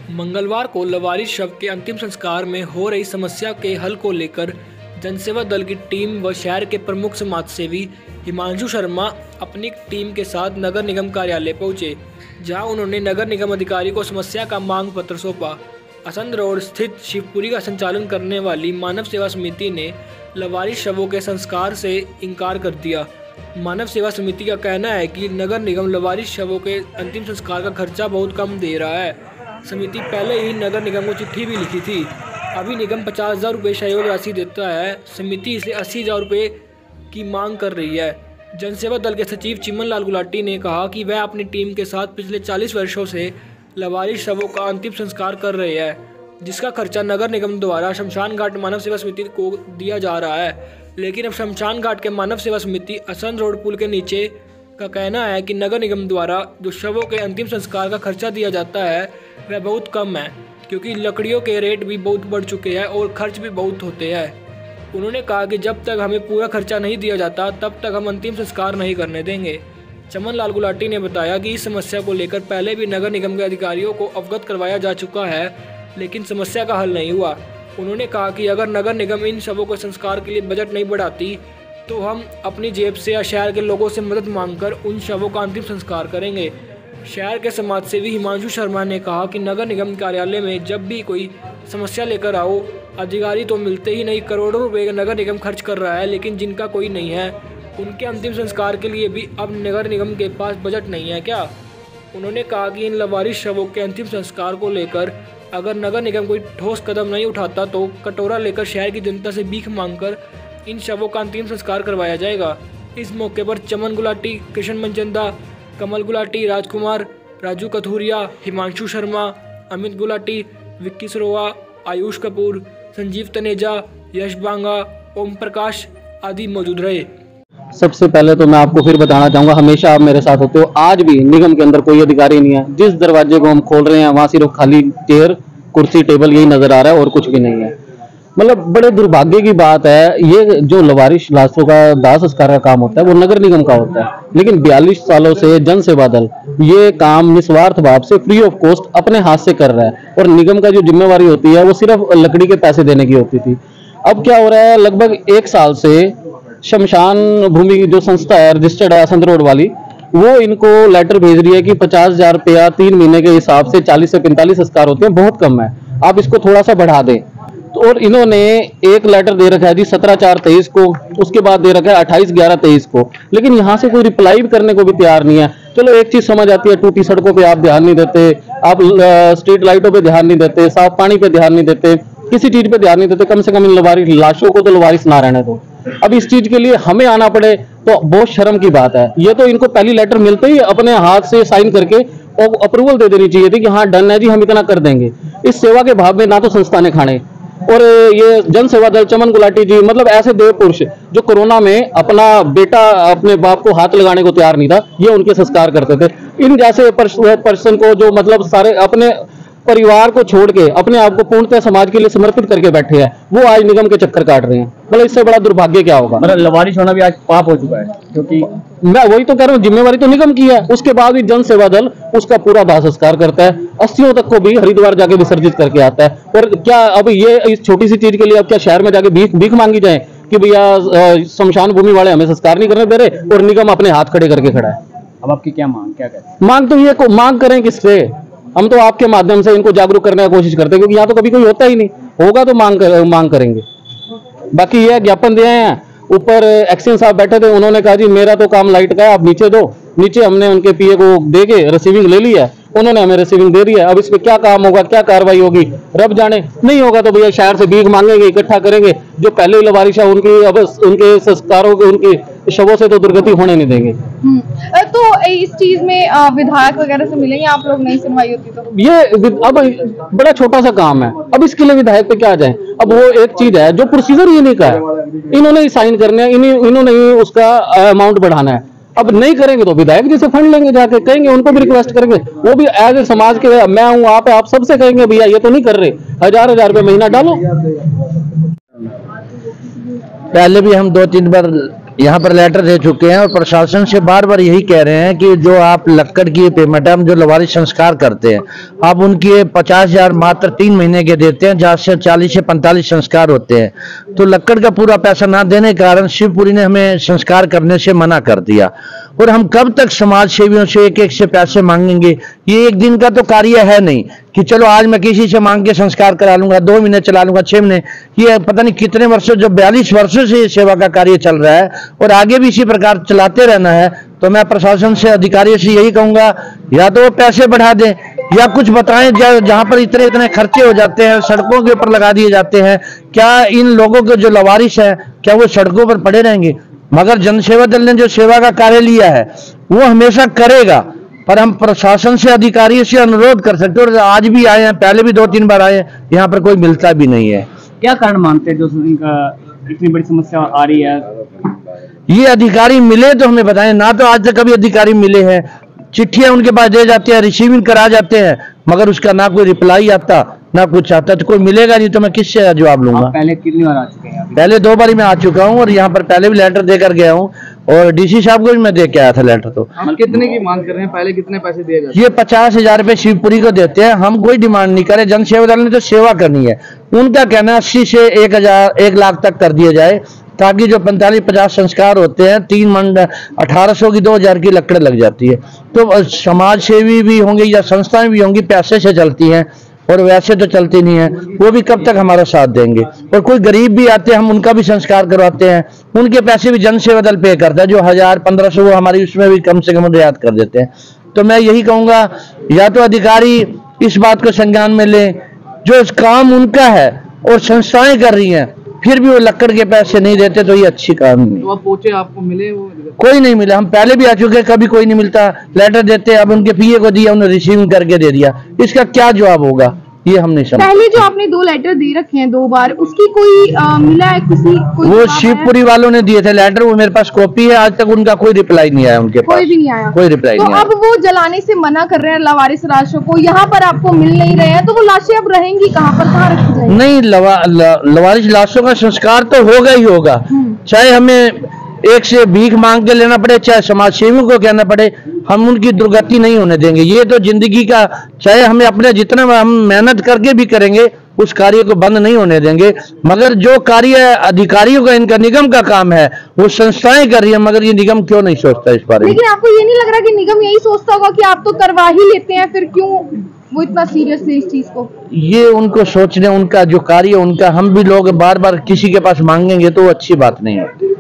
मंगलवार को लवारिस शव के अंतिम संस्कार में हो रही समस्या के हल को लेकर जनसेवा दल की टीम व शहर के प्रमुख समाजसेवी हिमांशु शर्मा अपनी टीम के साथ नगर निगम कार्यालय पहुंचे, जहां उन्होंने नगर निगम अधिकारी को समस्या का मांग पत्र सौंपा। असंध रोड स्थित शिवपुरी का संचालन करने वाली मानव सेवा समिति ने लवारिस शवों के संस्कार से इनकार कर दिया। मानव सेवा समिति का कहना है कि नगर निगम लवारिस शवों के अंतिम संस्कार का खर्चा बहुत कम दे रहा है। समिति पहले ही नगर निगम को चिट्ठी भी लिखी थी। अभी निगम 50,000 रुपये सहयोग राशि देता है, समिति इसे 80,000 रुपये की मांग कर रही है। जनसेवा दल के सचिव चिमन लाल गुलाटी ने कहा कि वह अपनी टीम के साथ पिछले 40 वर्षों से लवारिस शवों का अंतिम संस्कार कर रहे हैं, जिसका खर्चा नगर निगम द्वारा शमशान घाट मानव सेवा समिति को दिया जा रहा है। लेकिन अब शमशान घाट के मानव सेवा समिति असंध रोड पुल के नीचे का कहना है कि नगर निगम द्वारा जो शवों के अंतिम संस्कार का खर्चा दिया जाता है वह बहुत कम है, क्योंकि लकड़ियों के रेट भी बहुत बढ़ चुके हैं और खर्च भी बहुत होते हैं। उन्होंने कहा कि जब तक हमें पूरा खर्चा नहीं दिया जाता तब तक हम अंतिम संस्कार नहीं करने देंगे। चमन लाल गुलाटी ने बताया कि इस समस्या को लेकर पहले भी नगर निगम के अधिकारियों को अवगत करवाया जा चुका है, लेकिन समस्या का हल नहीं हुआ। उन्होंने कहा कि अगर नगर निगम इन शवों के संस्कार के लिए बजट नहीं बढ़ाती तो हम अपनी जेब से या शहर के लोगों से मदद मांगकर उन शवों का अंतिम संस्कार करेंगे। शहर के समाजसेवी हिमांशु शर्मा ने कहा कि नगर निगम कार्यालय में जब भी कोई समस्या लेकर आओ, अधिकारी तो मिलते ही नहीं, करोड़ों रुपए नगर निगम खर्च कर रहा है, लेकिन जिनका कोई नहीं है उनके अंतिम संस्कार के लिए भी अब नगर निगम के पास बजट नहीं है क्या। उन्होंने कहा कि इन लवारिस शवों के अंतिम संस्कार को लेकर अगर नगर निगम कोई ठोस कदम नहीं उठाता तो कटोरा लेकर शहर की जनता से भीख मांगकर इन शवों का अंतिम संस्कार करवाया जाएगा। इस मौके पर चमन गुलाटी, कृष्ण मनचंदा, कमल गुलाटी, राजकुमार, राजू कथूरिया, हिमांशु शर्मा, अमित गुलाटी, विक्की सरोवा, आयुष कपूर, संजीव तनेजा, यश बांगा, ओम प्रकाश आदि मौजूद रहे। सबसे पहले तो मैं आपको फिर बताना चाहूंगा, हमेशा आप मेरे साथ होते हो। आज भी निगम के अंदर कोई अधिकारी नहीं है। जिस दरवाजे को हम खोल रहे हैं वहां सिर्फ खाली चेयर, कुर्सी, टेबल यही नजर आ रहा है और कुछ भी नहीं है। मतलब बड़े दुर्भाग्य की बात है। ये जो लवारिस लाशों का दाह संस्कार का काम होता है वो नगर निगम का होता है, लेकिन 42 सालों से जन सेवा दल ये काम निस्वार्थ भाव से फ्री ऑफ कॉस्ट अपने हाथ से कर रहा है, और निगम का जो जिम्मेवारी होती है वो सिर्फ लकड़ी के पैसे देने की होती थी। अब क्या हो रहा है, लगभग 1 साल से शमशान भूमि की जो संस्था है रजिस्टर्ड है असंध रोड वाली, वो इनको लेटर भेज रही है कि 50,000 रुपया 3 महीने के हिसाब से 40 से 45 संस्कार होते हैं, बहुत कम है, आप इसको थोड़ा सा बढ़ा दें। तो और इन्होंने एक लेटर दे रखा है जी 17/4/23 को, उसके बाद दे रखा है 28/11/23 को, लेकिन यहाँ से कोई रिप्लाई भी करने को भी तैयार नहीं है। चलो एक चीज समझ आती है, टूटी सड़कों पे आप ध्यान नहीं देते, आप स्ट्रीट लाइटों पे ध्यान नहीं देते, साफ पानी पे ध्यान नहीं देते, किसी चीज पे ध्यान नहीं देते, कम से कम इन लवारिस लाशों को तो लवारिस ना रहने दो। अब इस चीज के लिए हमें आना पड़े तो बहुत शर्म की बात है। ये तो इनको पहली लेटर मिलते ही अपने हाथ से साइन करके और अप्रूवल दे देनी चाहिए थी कि हाँ डन है जी, हम इतना कर देंगे। इस सेवा के भाव में ना तो संस्था ने खाने, और ये जन सेवा दल चमन गुलाटी जी मतलब ऐसे देव पुरुष जो कोरोना में अपना बेटा अपने बाप को हाथ लगाने को तैयार नहीं था, ये उनके संस्कार करते थे। इन जैसे पर्सन को जो मतलब सारे अपने परिवार को छोड़ के अपने आप को पूर्णतः समाज के लिए समर्पित करके बैठे हैं, वो आज निगम के चक्कर काट रहे हैं। मतलब इससे बड़ा दुर्भाग्य क्या होगा। मतलब लवारिस होना भी आज पाप हो चुका है, क्योंकि मैं वही तो कह रहा हूँ, जिम्मेवारी तो निगम की है, उसके बाद भी जन सेवा दल उसका पूरा दाह संस्कार करता है, अस्थियों तक को भी हरिद्वार जाके विसर्जित करके आता है। और क्या अब ये इस छोटी सी चीज के लिए अब क्या शहर में जाके भीख मांगी जाए कि भैया शमशान भूमि वाले हमें संस्कार नहीं करने दे रहे, और निगम अपने हाथ खड़े करके खड़ा है। अब आपकी क्या मांग, क्या कहते मांग तो ये मांग करें किससे, हम तो आपके माध्यम से इनको जागरूक करने की कोशिश करते हैं, क्योंकि यहाँ तो कभी कोई होता ही नहीं, होगा तो मांग करेंगे। बाकी ये ज्ञापन दिए हैं, ऊपर एक्शन साहब बैठे थे, उन्होंने कहा जी मेरा तो काम लाइट का है, आप नीचे दो। नीचे हमने उनके पीए को दे के रिसीविंग ले ली है, उन्होंने हमें रिसीविंग दे दी है। अब इस पे क्या काम होगा, क्या कार्रवाई होगी, रब जाने। नहीं होगा तो भैया शहर से भीख मांगेंगे, इकट्ठा करेंगे। जो पहले ही लवारिस है उनकी अब उनके संस्कारों के उनके शवों से तो दुर्गति होने नहीं देंगे। तो इस चीज में विधायक वगैरह से मिलेंगे आप लोग, नहीं सुनवाई होती तो? ये अब बड़ा छोटा सा काम है, अब इसके लिए विधायक पे क्या जाए। अब वो एक चीज है जो प्रोसीजर ही नहीं का है, इन्होंने ही साइन करने हैं, इन्होंने ही उसका अमाउंट बढ़ाना है। अब नहीं करेंगे तो विधायक जी से फंड लेंगे, जाके कहेंगे, उनको भी रिक्वेस्ट करेंगे, वो भी एज ए समाज के मैं हूँ आप सबसे कहेंगे भैया ये तो नहीं कर रहे, 1000 रुपये महीना डालो। पहले भी हम 2-3 बार यहाँ पर लेटर दे चुके हैं और प्रशासन से बार बार यही कह रहे हैं कि जो आप लक्कड़ की पेमेंट है, हम जो लवारिश संस्कार करते हैं, आप उनकी 50,000 मात्र 3 महीने के देते हैं, जहाँ से 40 से 45 संस्कार होते हैं। तो लक्कड़ का पूरा पैसा ना देने के कारण शिवपुरी ने हमें संस्कार करने से मना कर दिया। और हम कब तक समाज सेवियों से एक एक से पैसे मांगेंगे? ये एक दिन का तो कार्य है नहीं कि चलो आज मैं किसी से मांग के संस्कार करा लूंगा, 2 महीने चला लूंगा, 6 महीने। ये पता नहीं कितने वर्षों, जो 42 वर्षों से ये सेवा का कार्य चल रहा है और आगे भी इसी प्रकार चलाते रहना है। तो मैं प्रशासन से, अधिकारियों से यही कहूंगा, या तो वो पैसे बढ़ा दें या कुछ बताएं। जहां पर इतने इतने खर्चे हो जाते हैं, सड़कों के ऊपर लगा दिए जाते हैं, क्या इन लोगों के जो लवारिश है क्या वो सड़कों पर पड़े रहेंगे? मगर जनसेवा दल ने जो सेवा का कार्य लिया है वो हमेशा करेगा, पर हम प्रशासन से, अधिकारियों से अनुरोध कर सकते हैं। और आज भी आए हैं, पहले भी 2-3 बार आए हैं, यहाँ पर कोई मिलता भी नहीं है। क्या कारण मानते हैं जो इनका इतनी बड़ी समस्या आ रही है? ये अधिकारी मिले तो हमें बताएं, ना तो आज तक कभी अधिकारी मिले हैं। चिट्ठियां उनके पास दे जाते हैं, रिसीविंग करा जाते हैं, मगर उसका ना कोई रिप्लाई आता ना कुछ आता। तो कोई मिलेगा नहीं तो मैं किससे जवाब लूंगा? पहले कितनी बार आ चुके हैं? पहले 2 बार मैं आ चुका हूं और यहाँ पर पहले भी लेटर देकर गया हूं और डीसी साहब को भी मैं दे के आया था लेटर। तो कितने की मांग कर रहे हैं? पहले कितने पैसे दिए जाते? ये 50,000 रुपए शिवपुरी को देते हैं। हम कोई डिमांड नहीं करे, जन सेवा दल ने तो सेवा करनी है। उनका कहना 80 से 1 लाख तक कर दिया जाए, ताकि जो 45-50 संस्कार होते हैं, 3 मंड 1800 की 2000 की लकड़ लग जाती है। तो समाज सेवी भी होंगे या संस्थाएं भी होंगी, पैसे से चलती हैं और वैसे तो चलती नहीं है। वो भी कब तक हमारा साथ देंगे? और कोई गरीब भी आते हैं, हम उनका भी संस्कार करवाते हैं, उनके पैसे भी जन सेवा दल पे करता है। जो 1000-1500 वो हमारी उसमें भी कम से कम रियायत कर देते हैं। तो मैं यही कहूंगा, या तो अधिकारी इस बात को संज्ञान में लें, जो इस काम उनका है और संस्थाएं कर रही हैं, फिर भी वो लक्कड़ के पैसे नहीं देते, तो ये अच्छी काम नहीं। तो आप पूछे, आपको मिले? वो कोई नहीं मिला। हम पहले भी आ चुके, कभी कोई नहीं मिलता। लेटर देते, अब उनके पीए को दिया, उन्हें रिसीविंग करके दे दिया। इसका क्या जवाब होगा ये हम नहीं समझ। पहले जो आपने 2 लेटर दे रखे हैं 2 बार, उसकी कोई मिला है किसी? वो शिवपुरी वालों ने दिए थे लेटर, वो मेरे पास कॉपी है। आज तक उनका कोई रिप्लाई नहीं आया, उनके कोई पास भी नहीं आया, कोई रिप्लाई नहीं आया। तो अब वो जलाने से मना कर रहे हैं लवारिस लाशों को, यहाँ पर आपको मिल नहीं रहे हैं, तो वो लाशें अब रहेंगी कहाँ पर, कहाँ रखी जाएंगी? नहीं, लवारिस लाशों का संस्कार तो होगा ही होगा, चाहे हमें एक से भीख मांग के लेना पड़े, चाहे समाज सेवियों को कहना पड़े। हम उनकी दुर्गति नहीं होने देंगे। ये तो जिंदगी का, चाहे हमें अपने जितना हम मेहनत करके भी करेंगे, उस कार्य को बंद नहीं होने देंगे। मगर जो कार्य अधिकारियों का, इनका निगम का काम है, वो संस्थाएं कर रही है, मगर ये निगम क्यों नहीं सोचता इस बारे में? लेकिन आपको ये नहीं लग रहा कि निगम यही सोचता होगा कि आप तो करवा ही लेते हैं, फिर क्यों वो इतना सीरियसली इस चीज को? ये उनको सोचने, उनका जो कार्य, उनका हम भी लोग बार बार किसी के पास मांगेंगे तो वो अच्छी बात नहीं है।